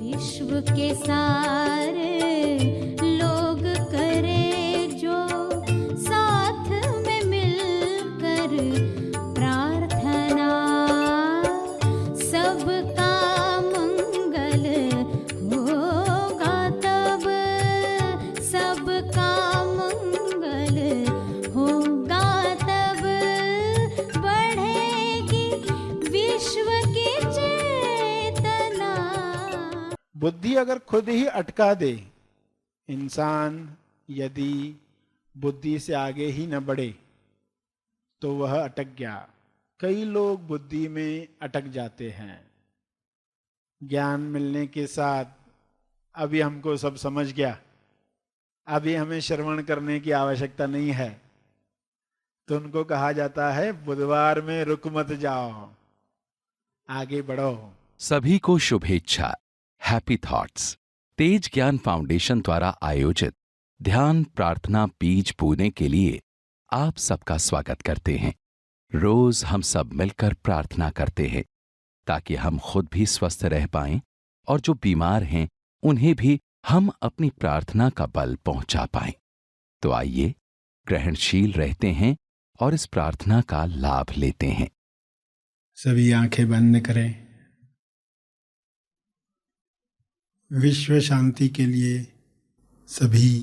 विश्व के सारे लोग करे जो साथ में मिलकर प्रार्थना, सबका मंगल होगा तब, सबका मंगल होगा तब, बढ़ेगी विश्व की चेतना। बुद्धि अगर खुद ही अटका दे, इंसान यदि बुद्धि से आगे ही न बढ़े तो वह अटक गया। कई लोग बुद्धि में अटक जाते हैं। ज्ञान मिलने के साथ अभी हमको सब समझ गया, अभी हमें श्रवण करने की आवश्यकता नहीं है, तो उनको कहा जाता है बुधवार में रुक मत जाओ, आगे बढ़ो। सभी को शुभेच्छा। हैप्पी थॉट्स तेज ज्ञान फाउंडेशन द्वारा आयोजित ध्यान प्रार्थना बीज बोने के लिए आप सबका स्वागत करते हैं। रोज हम सब मिलकर प्रार्थना करते हैं ताकि हम खुद भी स्वस्थ रह पाएं और जो बीमार हैं उन्हें भी हम अपनी प्रार्थना का बल पहुंचा पाएं। तो आइए ग्रहणशील रहते हैं और इस प्रार्थना का लाभ लेते हैं। सभी आंखें बंद करें। विश्व शांति के लिए सभी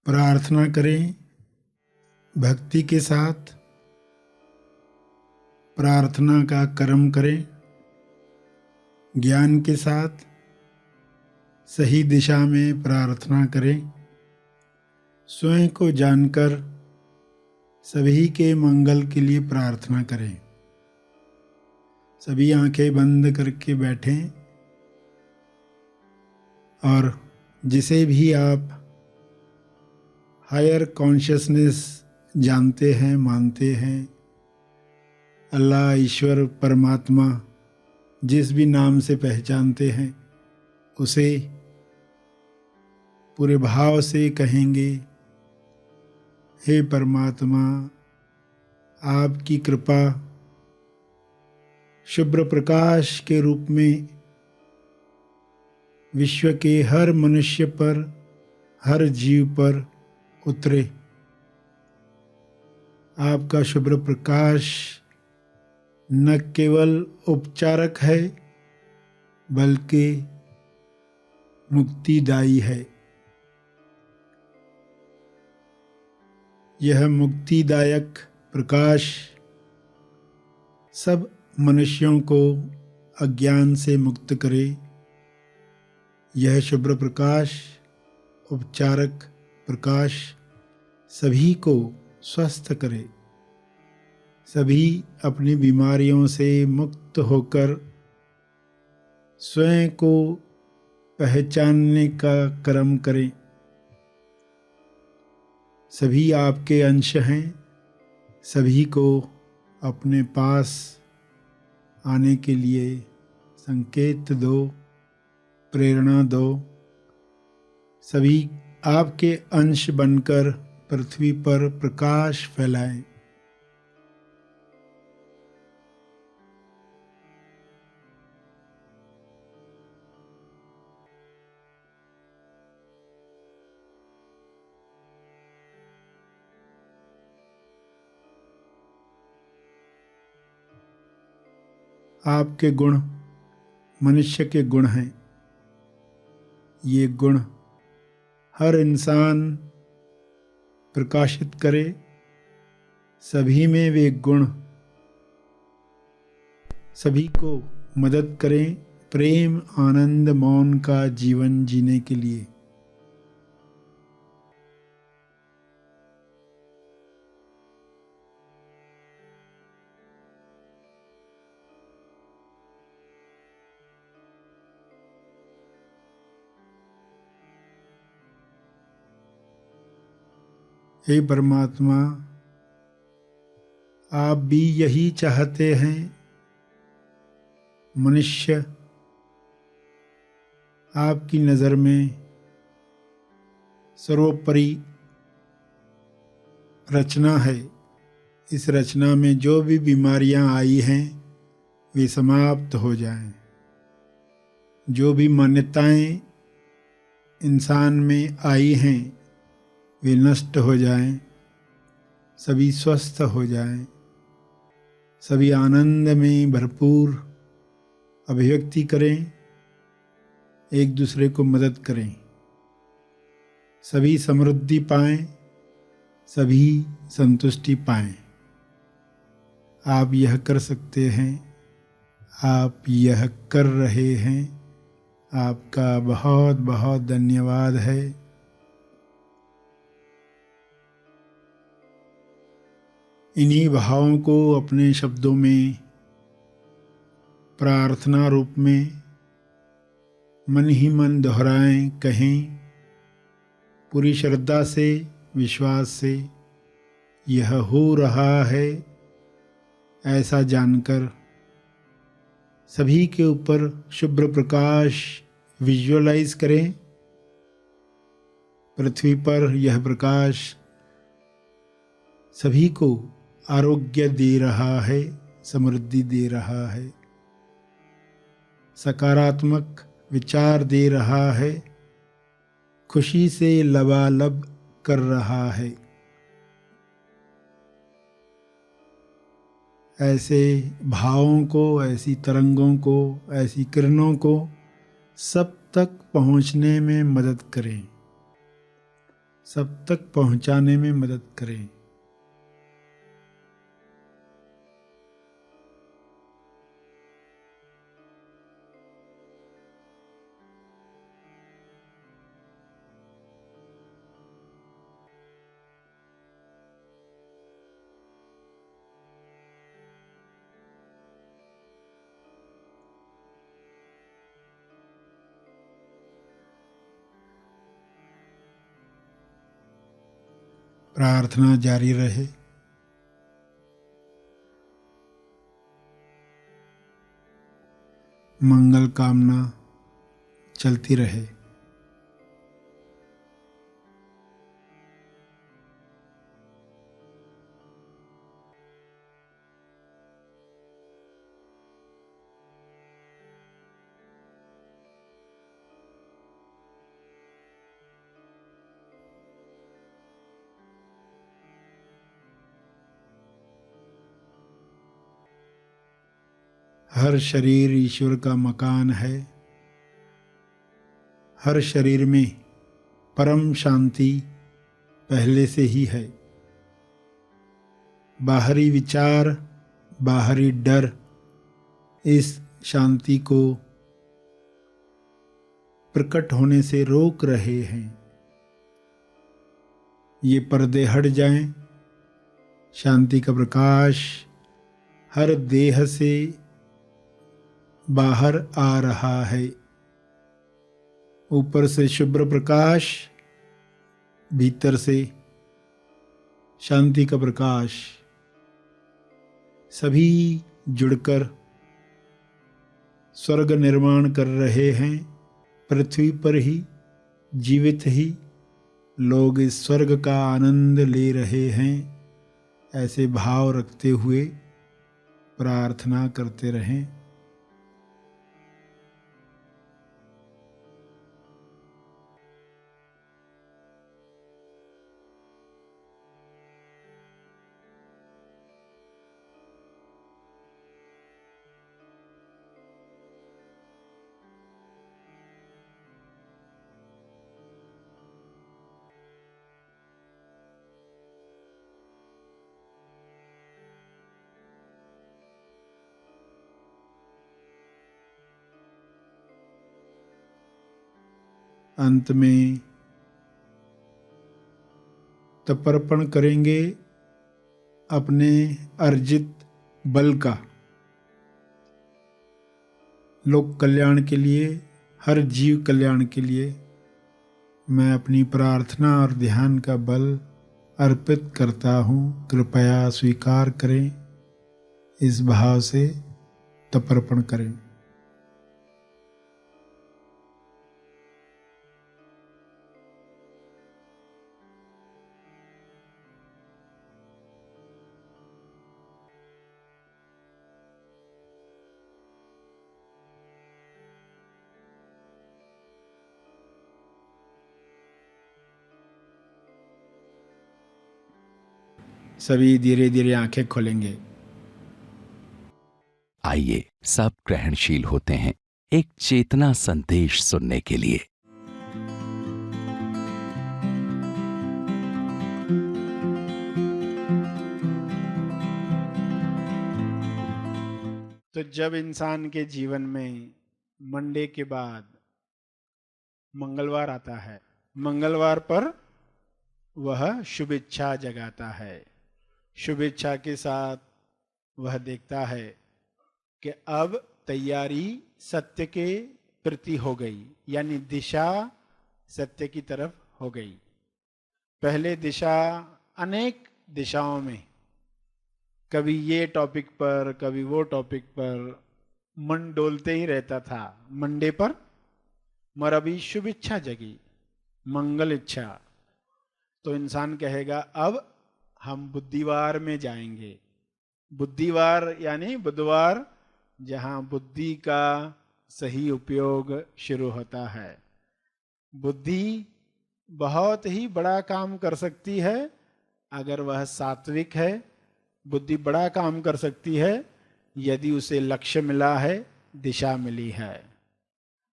प्रार्थना करें। भक्ति के साथ प्रार्थना का कर्म करें। ज्ञान के साथ सही दिशा में प्रार्थना करें। स्वयं को जानकर सभी के मंगल के लिए प्रार्थना करें। सभी आंखें बंद करके बैठें और जिसे भी आप हायर कॉन्शियसनेस जानते हैं, मानते हैं, अल्लाह, ईश्वर, परमात्मा, जिस भी नाम से पहचानते हैं, उसे पूरे भाव से कहेंगे, हे परमात्मा, आपकी कृपा शुभ्र प्रकाश के रूप में विश्व के हर मनुष्य पर, हर जीव पर उतरे। आपका शुभ्र प्रकाश न केवल उपचारक है बल्कि मुक्तिदायी है। यह मुक्तिदायक प्रकाश सब मनुष्यों को अज्ञान से मुक्त करे। यह शुभ्र प्रकाश, उपचारक प्रकाश सभी को स्वस्थ करे। सभी अपनी बीमारियों से मुक्त होकर स्वयं को पहचानने का कर्म करें। सभी आपके अंश हैं। सभी को अपने पास आने के लिए संकेत दो, प्रेरणा दो। सभी आपके अंश बनकर पृथ्वी पर प्रकाश फैलाएं। आपके गुण मनुष्य के गुण हैं। ये गुण हर इंसान प्रकाशित करे। सभी में वे गुण सभी को मदद करें प्रेम, आनंद, मौन का जीवन जीने के लिए। हे परमात्मा, आप भी यही चाहते हैं। मनुष्य आपकी नज़र में सर्वोपरि रचना है। इस रचना में जो भी बीमारियां आई हैं वे समाप्त हो जाएं। जो भी मान्यताएं इंसान में आई हैं वे नष्ट हो जाएं, सभी स्वस्थ हो जाएं, सभी आनंद में भरपूर अभिव्यक्ति करें, एक दूसरे को मदद करें, सभी समृद्धि पाएं, सभी संतुष्टि पाएं। आप यह कर सकते हैं, आप यह कर रहे हैं। आपका बहुत बहुत धन्यवाद है। इन्हीं भावों को अपने शब्दों में प्रार्थना रूप में मन ही मन दोहराएं, कहें पूरी श्रद्धा से, विश्वास से। यह हो रहा है ऐसा जानकर सभी के ऊपर शुभ्र प्रकाश विजुअलाइज करें। पृथ्वी पर यह प्रकाश सभी को आरोग्य दे रहा है, समृद्धि दे रहा है, सकारात्मक विचार दे रहा है, खुशी से लबालब कर रहा है। ऐसे भावों को, ऐसी तरंगों को, ऐसी किरणों को सब तक पहुंचने में मदद करें, सब तक पहुंचाने में मदद करें। प्रार्थना जारी रहे। मंगल कामना चलती रहे। हर शरीर ईश्वर का मकान है। हर शरीर में परम शांति पहले से ही है। बाहरी विचार, बाहरी डर इस शांति को प्रकट होने से रोक रहे हैं। ये पर्दे हट जाएं, शांति का प्रकाश हर देह से बाहर आ रहा है। ऊपर से शुभ्र प्रकाश, भीतर से शांति का प्रकाश, सभी जुड़कर स्वर्ग निर्माण कर रहे हैं। पृथ्वी पर ही, जीवित ही लोग इस स्वर्ग का आनंद ले रहे हैं। ऐसे भाव रखते हुए प्रार्थना करते रहें। अंत में तर्पण करेंगे अपने अर्जित बल का, लोक कल्याण के लिए, हर जीव कल्याण के लिए। मैं अपनी प्रार्थना और ध्यान का बल अर्पित करता हूँ, कृपया स्वीकार करें। इस भाव से तर्पण करें। सभी धीरे धीरे आंखें खोलेंगे। आइए सब ग्रहणशील होते हैं एक चेतना संदेश सुनने के लिए। तो जब इंसान के जीवन में मंडे के बाद मंगलवार आता है, मंगलवार पर वह शुभ इच्छा जगाता है। शुभ इच्छा के साथ वह देखता है कि अब तैयारी सत्य के प्रति हो गई, यानी दिशा सत्य की तरफ हो गई। पहले दिशा अनेक दिशाओं में, कभी ये टॉपिक पर कभी वो टॉपिक पर मन डोलते ही रहता था मंडे पर, मगर अभी शुभ इच्छा जगी, मंगल इच्छा। तो इंसान कहेगा अब हम बुद्धिवार में जाएंगे। बुद्धिवार यानी बुधवार, जहां बुद्धि का सही उपयोग शुरू होता है। बुद्धि बहुत ही बड़ा काम कर सकती है अगर वह सात्विक है। बुद्धि बड़ा काम कर सकती है यदि उसे लक्ष्य मिला है, दिशा मिली है।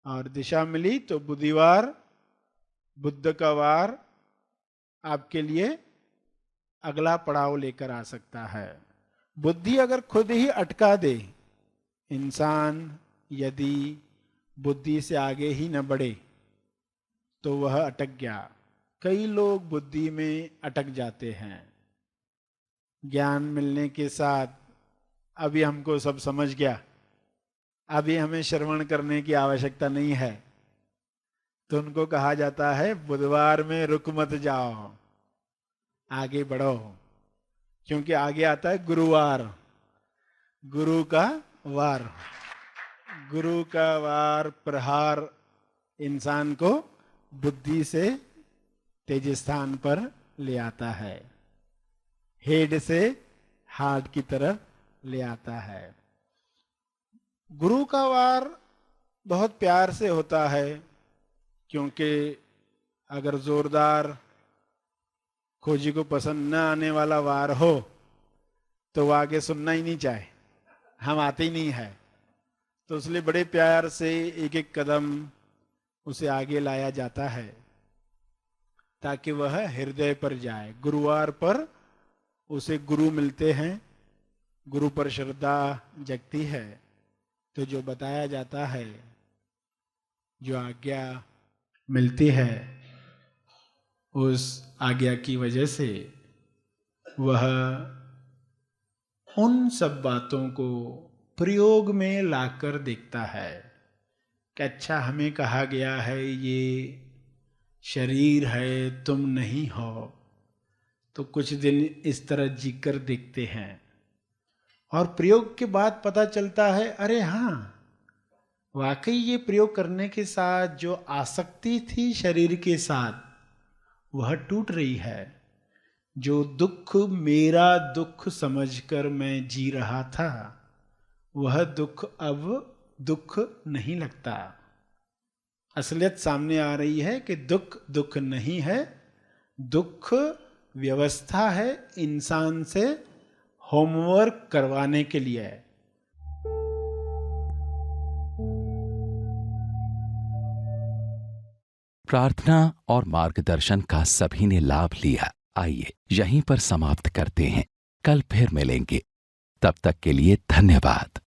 और दिशा मिली तो बुद्धिवार, बुद्ध का वार आपके लिए अगला पड़ाव लेकर आ सकता है। बुद्धि अगर खुद ही अटका दे, इंसान यदि बुद्धि से आगे ही न बढ़े तो वह अटक गया। कई लोग बुद्धि में अटक जाते हैं। ज्ञान मिलने के साथ अभी हमको सब समझ गया, अभी हमें श्रवण करने की आवश्यकता नहीं है, तो उनको कहा जाता है बुधवार में रुक मत जाओ, आगे बढ़ो। क्योंकि आगे आता है गुरुवार, गुरु का वार। गुरु का वार प्रहार इंसान को बुद्धि से तेज स्थान पर ले आता है, हेड से हार्ट की तरफ ले आता है। गुरु का वार बहुत प्यार से होता है, क्योंकि अगर जोरदार खोजी को पसंद न आने वाला वार हो तो वो आगे सुनना ही नहीं चाहे, हम आते ही नहीं है। तो इसलिए बड़े प्यार से एक एक कदम उसे आगे लाया जाता है ताकि वह हृदय पर जाए। गुरुवार पर उसे गुरु मिलते हैं, गुरु पर श्रद्धा जगती है, तो जो बताया जाता है, जो आज्ञा मिलती है, उस आज्ञा की वजह से वह उन सब बातों को प्रयोग में लाकर देखता है कि अच्छा हमें कहा गया है ये शरीर है, तुम नहीं हो, तो कुछ दिन इस तरह जीकर देखते हैं। और प्रयोग के बाद पता चलता है अरे हाँ, वाकई ये प्रयोग करने के साथ जो आसक्ति थी शरीर के साथ वह टूट रही है। जो दुख मेरा दुख समझकर मैं जी रहा था, वह दुख अब दुख नहीं लगता। असलियत सामने आ रही है कि दुख दुख नहीं है, दुख व्यवस्था है इंसान से होमवर्क करवाने के लिए है। प्रार्थना और मार्गदर्शन का सभी ने लाभ लिया। आइए यहीं पर समाप्त करते हैं, कल फिर मिलेंगे। तब तक के लिए धन्यवाद।